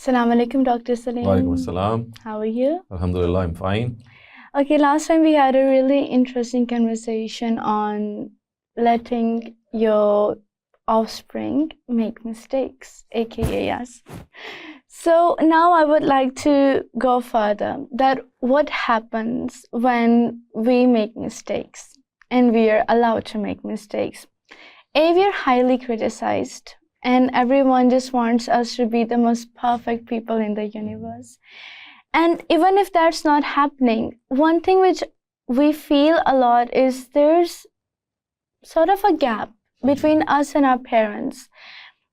Assalamu alaikum, Dr. Walaikum Saleem. assalam. How are you? Alhamdulillah, I'm fine. Okay, last time we had a really interesting conversation on letting your offspring make mistakes, aka us. So now I would like to go further, that what happens when we make mistakes and we are allowed to make mistakes. We are highly criticized and everyone just wants us to be the most perfect people in the universe. And even if that's not happening, one thing which we feel a lot is there's sort of a gap between us and our parents.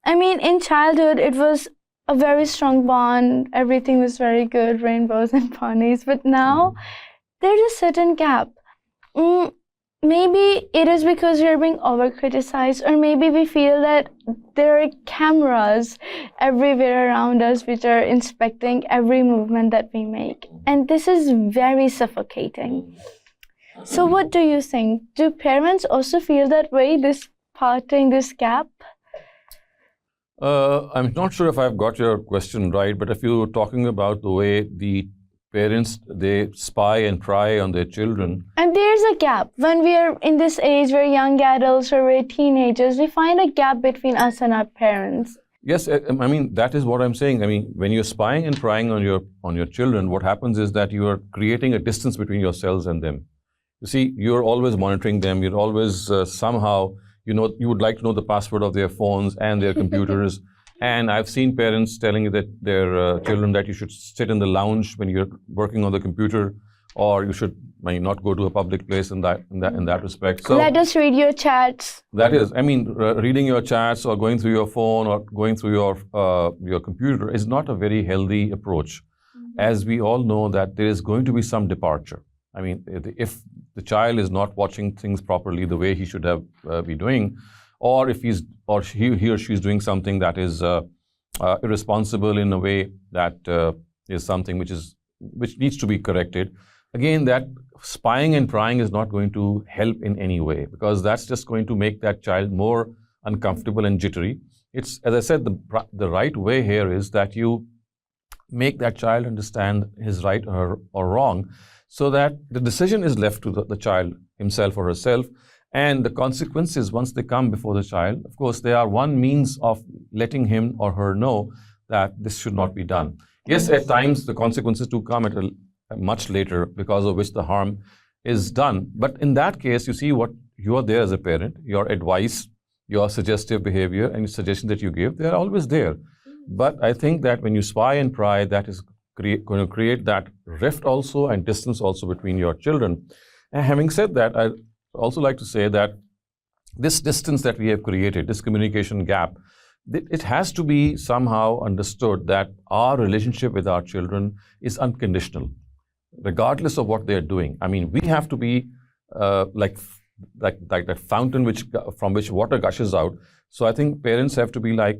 I mean, in childhood, it was a very strong bond, everything was very good, rainbows and ponies, but now there's a certain gap. Maybe it is because we're being over-criticized, or maybe we feel that there are cameras everywhere around us which are inspecting every movement that we make. And this is very suffocating. So what do you think? Do parents also feel that way, this parting, this gap? I'm not sure if I've got your question right, but if you're talking about the way the parents, they spy and pry on their children. And there's a gap. When we are in this age, we're young adults or we're teenagers, we find a gap between us and our parents. Yes, I mean, that is what I'm saying. I mean, when you're spying and prying on your children, what happens is that you are creating a distance between yourselves and them. You see, you're always monitoring them. You're always somehow, you would like to know the password of their phones and their computers. And I've seen parents telling you that their children that you should sit in the lounge when you're working on the computer, or you should not go to a public place in that respect. So let us read your chats. That is, I mean, reading your chats or going through your phone or going through your computer is not a very healthy approach. As we all know that there is going to be some departure. I mean, if the child is not watching things properly the way he should have be doing, or if he or she is doing something that is irresponsible in a way that is something which needs to be corrected. Again, that spying and prying is not going to help in any way, because that's just going to make that child more uncomfortable and jittery. It's, as I said, the right way here is that you make that child understand his right or wrong, so that the decision is left to the child himself or herself. And the consequences, once they come before the child, of course, they are one means of letting him or her know that this should not be done. Yes, at times the consequences do come at much later, because of which the harm is done. But in that case, you see, what you are there as a parent, your advice, your suggestive behavior, and suggestions that you give, they are always there. But I think that when you spy and pry, that is going to create that rift also and distance also between your children. And having said that, I also like to say that this distance that we have created, this communication gap, it has to be somehow understood that our relationship with our children is unconditional, regardless of what they're doing. I mean, we have to be like that fountain from which water gushes out. So I think parents have to be like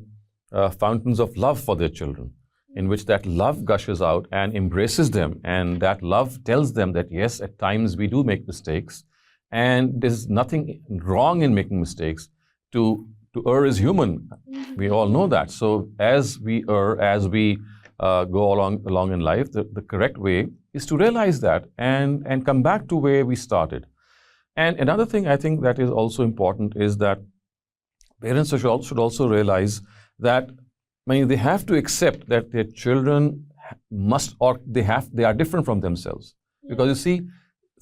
fountains of love for their children, in which that love gushes out and embraces them, and that love tells them that yes, at times we do make mistakes, and there's nothing wrong in making mistakes. To err is human. We all know that. So as we err, as we go along in life, the correct way is to realize that and come back to where we started. And another thing I think that is also important is that parents should also realize that they have to accept that their children they are different from themselves. Because you see,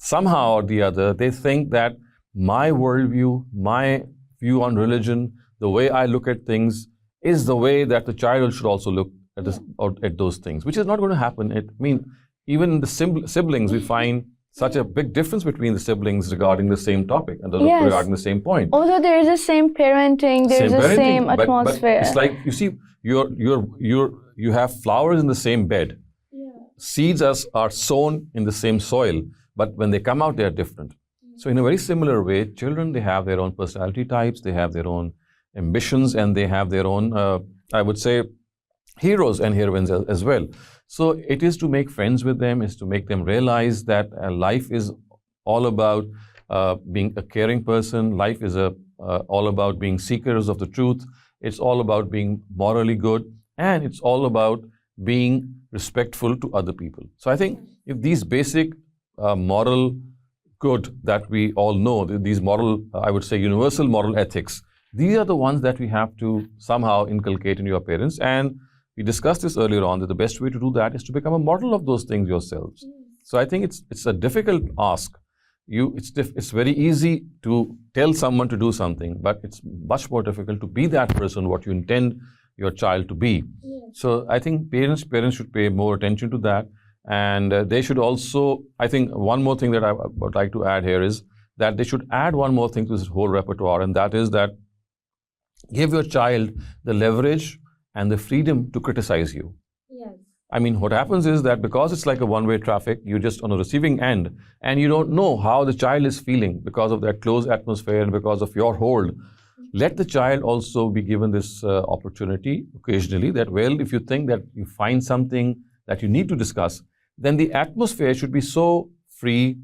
somehow or the other, they think that my worldview, my view on religion, the way I look at things is the way that the child should also look at at those things, which is not going to happen. Even in the siblings, we find such a big difference between the siblings regarding the same topic and regarding the same point. Although there is the same parenting, there is the same atmosphere. But it's like, you see, you have flowers in the same bed. Yeah. Seeds are sown in the same soil, but when they come out, they are different. So in a very similar way, children, they have their own personality types, they have their own ambitions, and they have their own, I would say, heroes and heroines as well. So it is to make friends with them, is to make them realize that life is all about being a caring person. Life is all about being seekers of the truth. It's all about being morally good, and it's all about being respectful to other people. So I think if these basic moral good that we all know, these moral, I would say universal moral ethics, these are the ones that we have to somehow inculcate in your parents. And we discussed this earlier on, that the best way to do that is to become a model of those things yourselves. So I think it's a difficult ask. It's very easy to tell someone to do something, but it's much more difficult to be that person what you intend your child to be. So I think parents should pay more attention to that. And they should also, I think one more thing that I would like to add here is that they should add one more thing to this whole repertoire, and that is that give your child the leverage and the freedom to criticize you. I mean, what happens is that because it's like a one-way traffic, you're just on the receiving end, and you don't know how the child is feeling because of that close atmosphere and because of your hold. Let the child also be given this opportunity occasionally that, well, if you think that you find something that you need to discuss, then the atmosphere should be so free,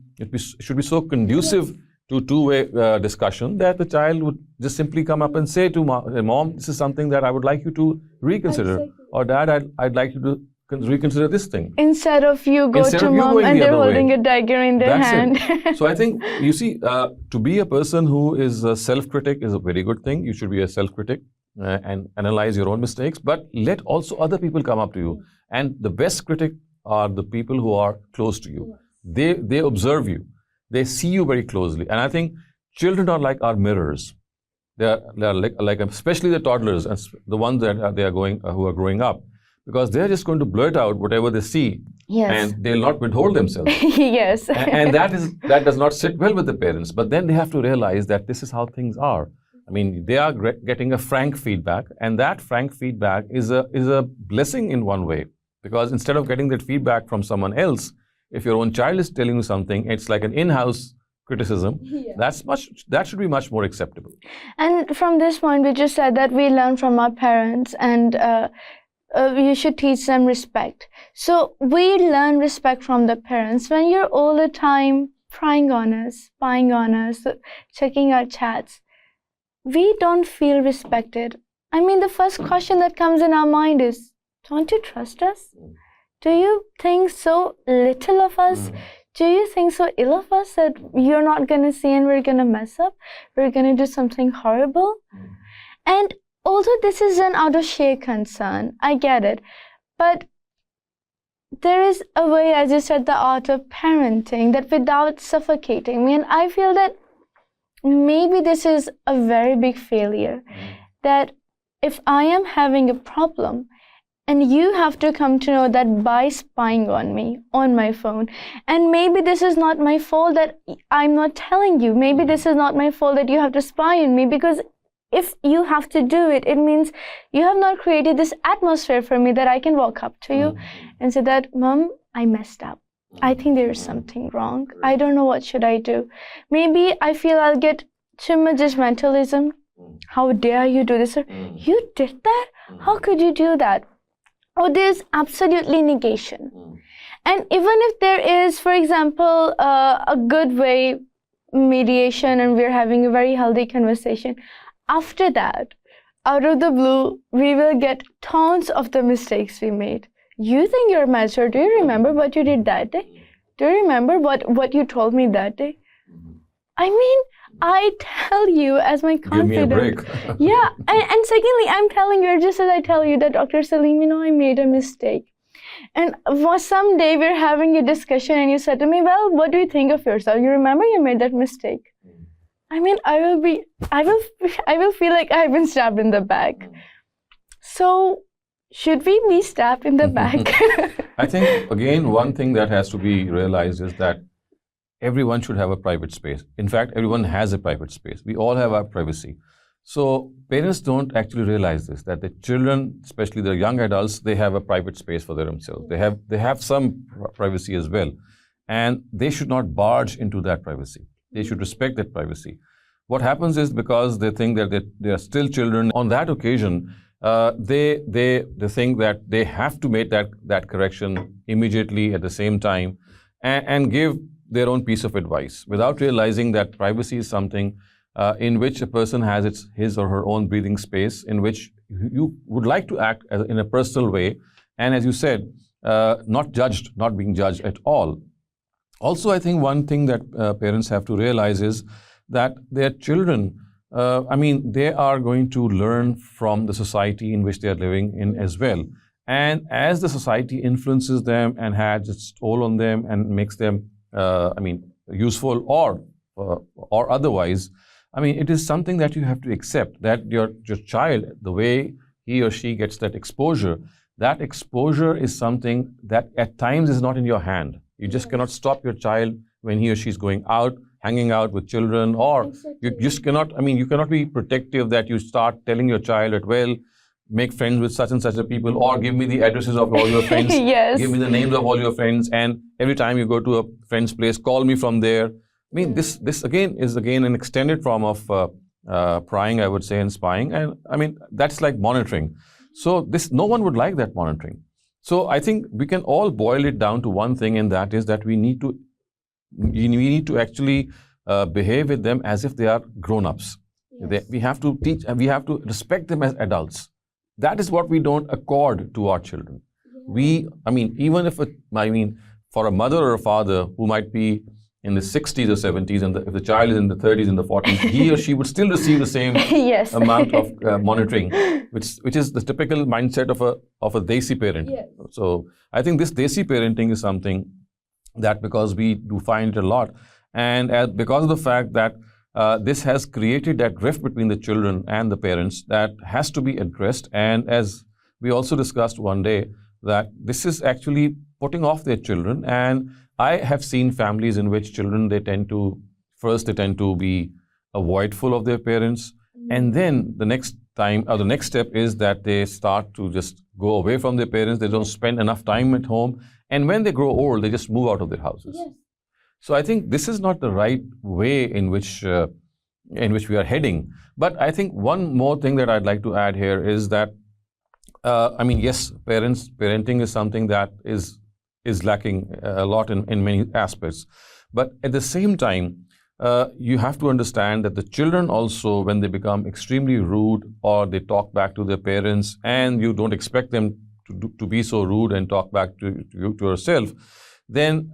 should be so conducive to two-way discussion that the child would just simply come up and say to mom, this is something that I would like you to reconsider, or dad, I'd like you to reconsider this thing. Instead of you go to mom and they're holding a dagger in their hand. So I think, you see, to be a person who is a self-critic is a very good thing. You should be a self-critic and analyze your own mistakes, but let also other people come up to you. And the best critic are the people who are close to you. They observe you. They see you very closely. And I think children are like our mirrors. They are like especially the toddlers and the ones that who are growing up. Because they're just going to blurt out whatever they see, and they'll not withhold themselves. Yes. And that does not sit well with the parents. But then they have to realize that this is how things are. I mean, they are getting a frank feedback, and that frank feedback is a blessing in one way. Because instead of getting that feedback from someone else, if your own child is telling you something, it's like an in-house criticism. That should be much more acceptable. And from this point, we just said that we learn from our parents, and you should teach them respect. So we learn respect from the parents. When you're all the time prying on us, spying on us, checking our chats, we don't feel respected. I mean, the first question that comes in our mind is, don't you trust us? Do you think so little of us? Do you think so ill of us that you're not going to see and we're going to mess up? We're going to do something horrible? And although this is done out of sheer concern, I get it, but there is a way, as you said, the art of parenting, that without suffocating me, and I feel that maybe this is a very big failure, that if I am having a problem, and you have to come to know that by spying on me, on my phone, and maybe this is not my fault that I'm not telling you, maybe this is not my fault that you have to spy on me, because if you have to do it, it means you have not created this atmosphere for me that I can walk up to you and say that, Mom, I messed up. I think there is something wrong. I don't know what should I do. Maybe I feel I'll get too much judgmentalism. How dare you do this? You did that? How could you do that? Or there's absolutely negation. And even if there is, for example, a good way, mediation, and we're having a very healthy conversation, after that, out of the blue, we will get tons of the mistakes we made. You think you're mature. Do you remember what you did that day? Do you remember what you told me that day? I mean, I tell you as my confidant. Give me a break. Yeah. And secondly, I'm telling you, just as I tell you that, Dr. Saleem, I made a mistake. And someday we're having a discussion and you said to me, well, what do you think of yourself? You remember you made that mistake? I mean, I will feel like I've been stabbed in the back. So, should we be stabbed in the back? I think, again, one thing that has to be realized is that everyone should have a private space. In fact, everyone has a private space. We all have our privacy. So, parents don't actually realize this, that the children, especially the young adults, they have a private space for themselves. They have some privacy as well. And they should not barge into that privacy. They should respect that privacy. What happens is, because they think that they are still children, on that occasion, they think that they have to make that correction immediately at the same time and give their own piece of advice without realizing that privacy is something in which a person has his or her own breathing space, in which you would like to act in a personal way And as you said, not judged, not being judged at all. Also, I think one thing that parents have to realize is that their children, they are going to learn from the society in which they are living in as well. And as the society influences them and has its toll on them and makes them, useful or otherwise, it is something that you have to accept, that your child, the way he or she gets that exposure is something that at times is not in your hand. You just cannot stop your child when he or she is going out, hanging out with children, or you just cannot, you cannot be protective that you start telling your child that, well, make friends with such and such a people, or give me the addresses of all your friends, Yes. give me the names of all your friends, and every time you go to a friend's place, call me from there. This again is an extended form of prying, I would say, and spying, and that's like monitoring. So no one would like that monitoring. So I think we can all boil it down to one thing, and that is that we need to actually behave with them as if they are grown-ups. Yes. We have to teach, and we have to respect them as adults. That is what we don't accord to our children. Yeah. Even if for a mother or a father who might be in the 60s or 70s, and if the child is in the 30s and the 40s, he or she would still receive the same Yes. amount of monitoring, which is the typical mindset of a desi parent. Yes. So I think this desi parenting is something that, because we do find it a lot, and because of the fact that this has created that rift between the children and the parents, that has to be addressed. And as we also discussed one day, that this is actually putting off their children. And I have seen families in which children, they tend to be avoidful of their parents. And then the next time, or the next step is that they start to just go away from their parents. They don't spend enough time at home. And when they grow old, they just move out of their houses. Yes. So I think this is not the right way in which we are heading. But I think one more thing that I'd like to add here is that, yes, parenting is something that is lacking a lot in many aspects. But at the same time, you have to understand that the children also, when they become extremely rude or they talk back to their parents, and you don't expect them to be so rude and talk back to yourself, then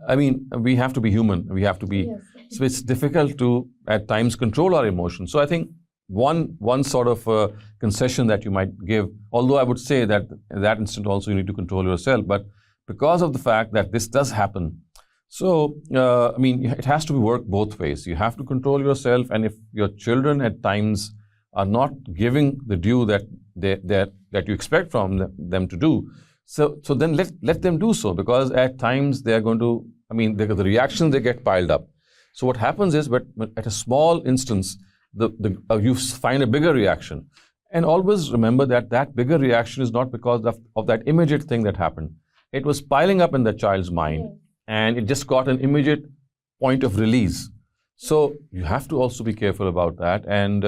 we have to be human. We have to be. Yes. So it's difficult to at times control our emotions. So I think one sort of concession that you might give, although I would say that in that instant also you need to control yourself, but because of the fact that this does happen, so it has to work both ways. You have to control yourself, and if your children at times are not giving the due that you expect from them to do, so then let them do so, because at times they are going to, the reactions, they get piled up. So what happens is, but at a small instance, you find a bigger reaction. And always remember that bigger reaction is not because of that immediate thing that happened. It was piling up in the child's mind, and it just got an immediate point of release. So you have to also be careful about that. And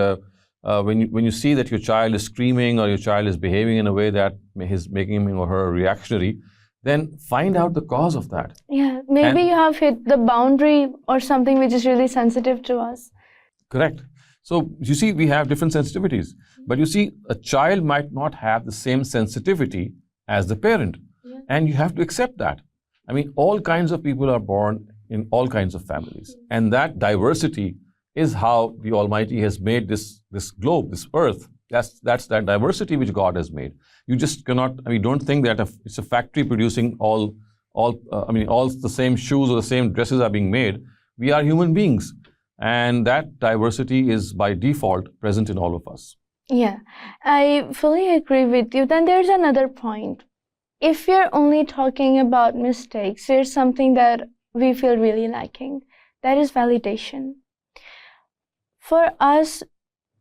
when you see that your child is screaming or your child is behaving in a way that is making him or her reactionary, then find out the cause of that. Yeah, maybe you have hit the boundary or something which is really sensitive to us. Correct. So you see, we have different sensitivities, but you see, a child might not have the same sensitivity as the parent, and you have to accept that. All kinds of people are born in all kinds of families, and that diversity is how the Almighty has made this globe, this earth. That's that diversity which God has made. You just cannot, don't think that it's a factory producing all the same shoes or the same dresses are being made. We are human beings, and that diversity is by default present in all of us. Yeah, I fully agree with you. Then there's another point. If we're only talking about mistakes, there's something that we feel really lacking. That is validation. For us,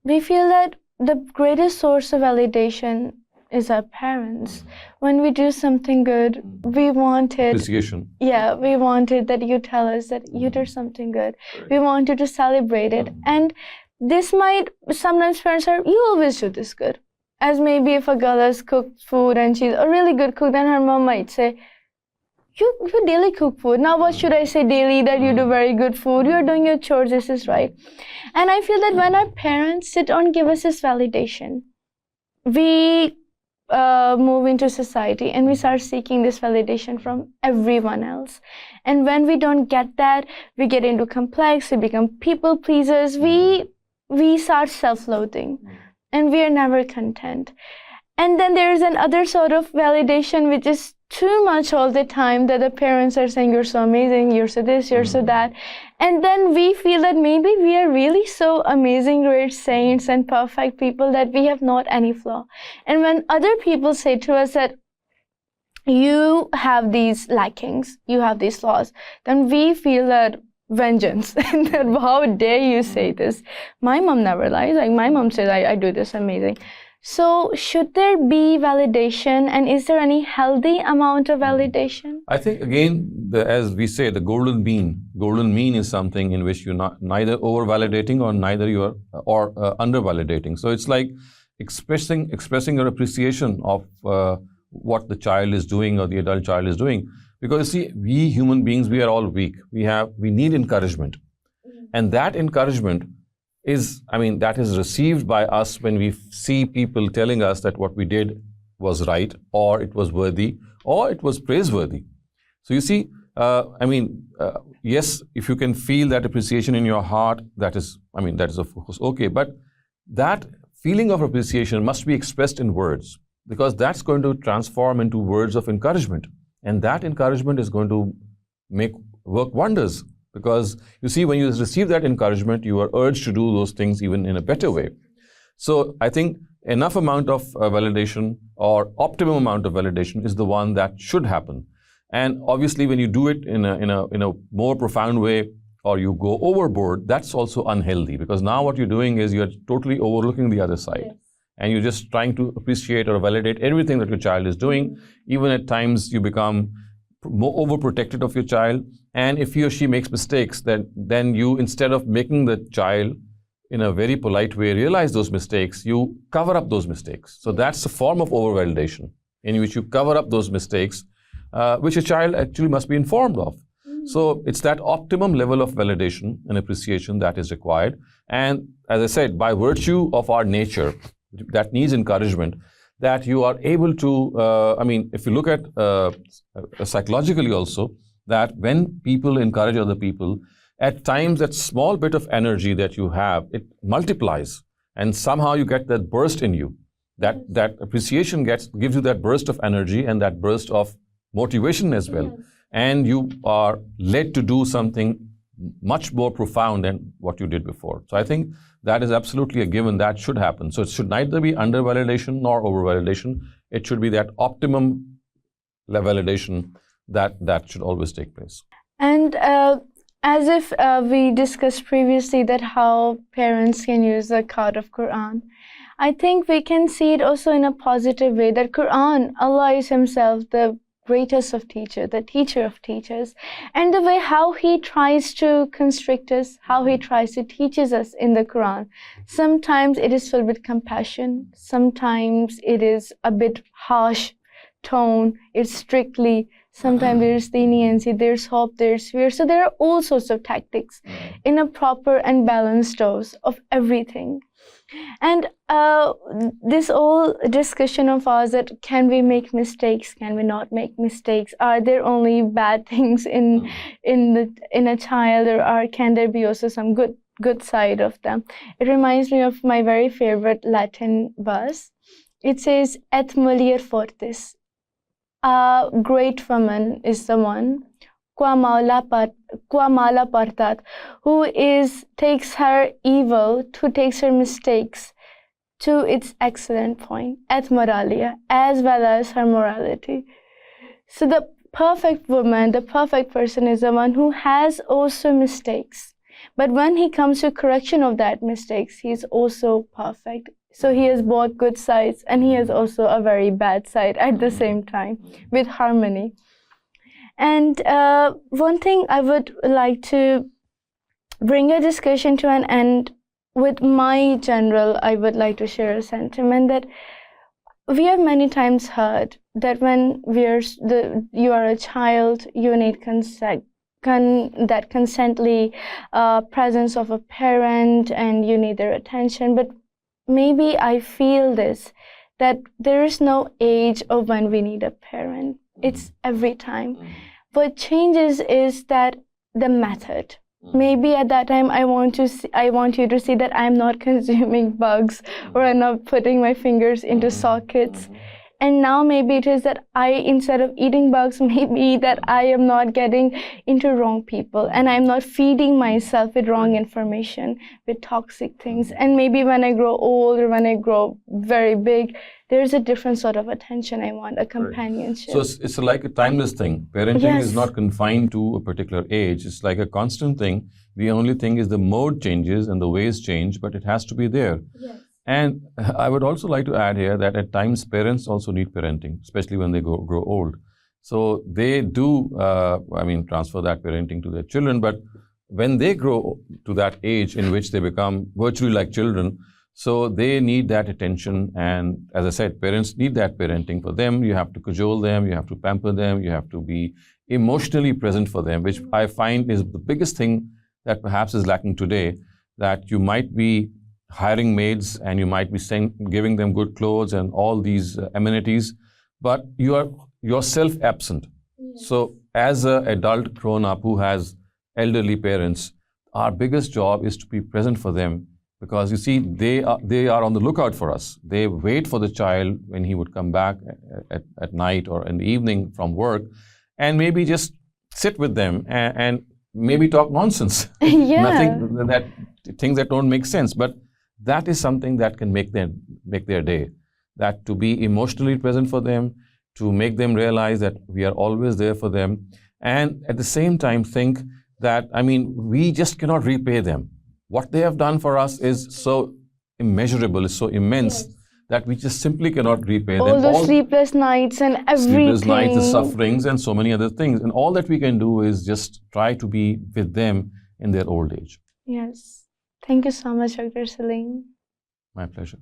we feel that the greatest source of validation is our parents. When we do something good, we want it. Appreciation. Yeah, we want it that you tell us that you did something good. We want you to celebrate it. And this might, sometimes parents are, you always do this good. As maybe if a girl has cooked food and she's a really good cook, then her mom might say, you daily cook food. Now what should I say daily that you do very good food? You're doing your chores, this is right. And I feel that when our parents sit and give us this validation, we move into society and we start seeking this validation from everyone else. And when we don't get that, we get into complex, we become people pleasers, we start self-loathing, and we are never content. And then there is another sort of validation which is too much all the time, that the parents are saying you're so amazing, you're so this, you're so that. And then we feel that maybe we are really so amazing, great saints and perfect people that we have not any flaw. And when other people say to us that you have these lackings, you have these flaws, then we feel that vengeance. And that, how dare you say this? My mom never lies. Like, my mom says I do this amazing. So should there be validation, and is there any healthy amount of validation? I think, again, as we say, the golden mean. Golden mean is something in which you're neither over-validating or neither you are under-validating. So it's like expressing your appreciation of what the child is doing or the adult child is doing. Because you see, we human beings, we are all weak. We need encouragement. And that encouragement is, that is received by us when we see people telling us that what we did was right, or it was worthy, or it was praiseworthy. So you see, yes, if you can feel that appreciation in your heart, that is of course okay, but that feeling of appreciation must be expressed in words, because that's going to transform into words of encouragement. And that encouragement is going to work wonders. Because you see, when you receive that encouragement, you are urged to do those things even in a better way. So I think enough amount of validation, or optimum amount of validation, is the one that should happen. And obviously, when you do it in a more profound way, or you go overboard, that's also unhealthy. Because now what you're doing is you're totally overlooking the other side. Yes. And you're just trying to appreciate or validate everything that your child is doing. Even at times you become more overprotected of your child. And if he or she makes mistakes, then you, instead of making the child in a very polite way realize those mistakes, you cover up those mistakes. So that's a form of over-validation, in which you cover up those mistakes, which a child actually must be informed of. So it's that optimum level of validation and appreciation that is required. And as I said, by virtue of our nature, that needs encouragement, that you are able to, if you look at psychologically also, that when people encourage other people, at times that small bit of energy that you have, it multiplies, and somehow you get that burst in you. That appreciation gives you that burst of energy and that burst of motivation as well. Yes. And you are led to do something much more profound than what you did before. So I think that is absolutely a given. That should happen. So it should neither be under-validation nor over-validation. It should be that optimum validation that should always take place. And as if we discussed previously that how parents can use the card of Quran, I think we can see it also in a positive way, that Quran, Allah is Himself the greatest of teachers, the teacher of teachers, and the way how He tries to constrict us, how He tries to teach us in the Quran. Sometimes it is filled with compassion, sometimes it is a bit harsh tone, it's strictly, sometimes there's leniency, there's hope, there's fear. So there are all sorts of tactics in a proper and balanced dose of everything. And this whole discussion of ours, that can we make mistakes, can we not make mistakes, are there only bad things in a child, or can there be also some good side of them? It reminds me of my very favorite Latin verse. It says, "Et mulier fortis." A great woman is the one, qua mala partat, who takes her evil, who takes her mistakes to its excellent point, et moralia, as well as her morality. So the perfect woman, the perfect person, is the one who has also mistakes. But when he comes to correction of that mistakes, he is also perfect. So he has both good sides, and he has also a very bad side at the same time, with harmony. And one thing I would like to bring a discussion to an end with my general, I would like to share a sentiment that we have many times heard that when you are a child, you need consent. That consently presence of a parent, and you need their attention. But maybe I feel this, that there is no age of when we need a parent. It's every time. What changes is that the method. Maybe at that time I want you to see that I'm not consuming bugs or I'm not putting my fingers into sockets. And now maybe it is that instead of eating bugs, maybe that I am not getting into wrong people and I'm not feeding myself with wrong information, with toxic things. And maybe when I grow old or when I grow very big, there's a different sort of attention I want, a companionship. So it's like a timeless thing. Parenting is not confined to a particular age. It's like a constant thing. The only thing is the mode changes and the ways change, but it has to be there. Yes. And I would also like to add here that at times parents also need parenting, especially when they grow old. So they do, transfer that parenting to their children. But when they grow to that age in which they become virtually like children, so they need that attention. And as I said, parents need that parenting for them. You have to cajole them, you have to pamper them, you have to be emotionally present for them, which I find is the biggest thing that perhaps is lacking today, that you might be hiring maids and you might be giving them good clothes and all these amenities, but you are yourself absent. Yes. So as an adult grown up who has elderly parents, our biggest job is to be present for them, because you see, they are on the lookout for us. They wait for the child when he would come back at night or in the evening from work, and maybe just sit with them and maybe talk nonsense. Yeah. Things that don't make sense. But that is something that can make their day. That to be emotionally present for them, to make them realize that we are always there for them, and at the same time think that, we just cannot repay them. What they have done for us is so immeasurable, is so immense, that we just simply cannot repay them. All the sleepless nights and everything. Sleepless nights, the sufferings, and so many other things. And all that we can do is just try to be with them in their old age. Yes. Thank you so much, Dr. Saleem. My pleasure.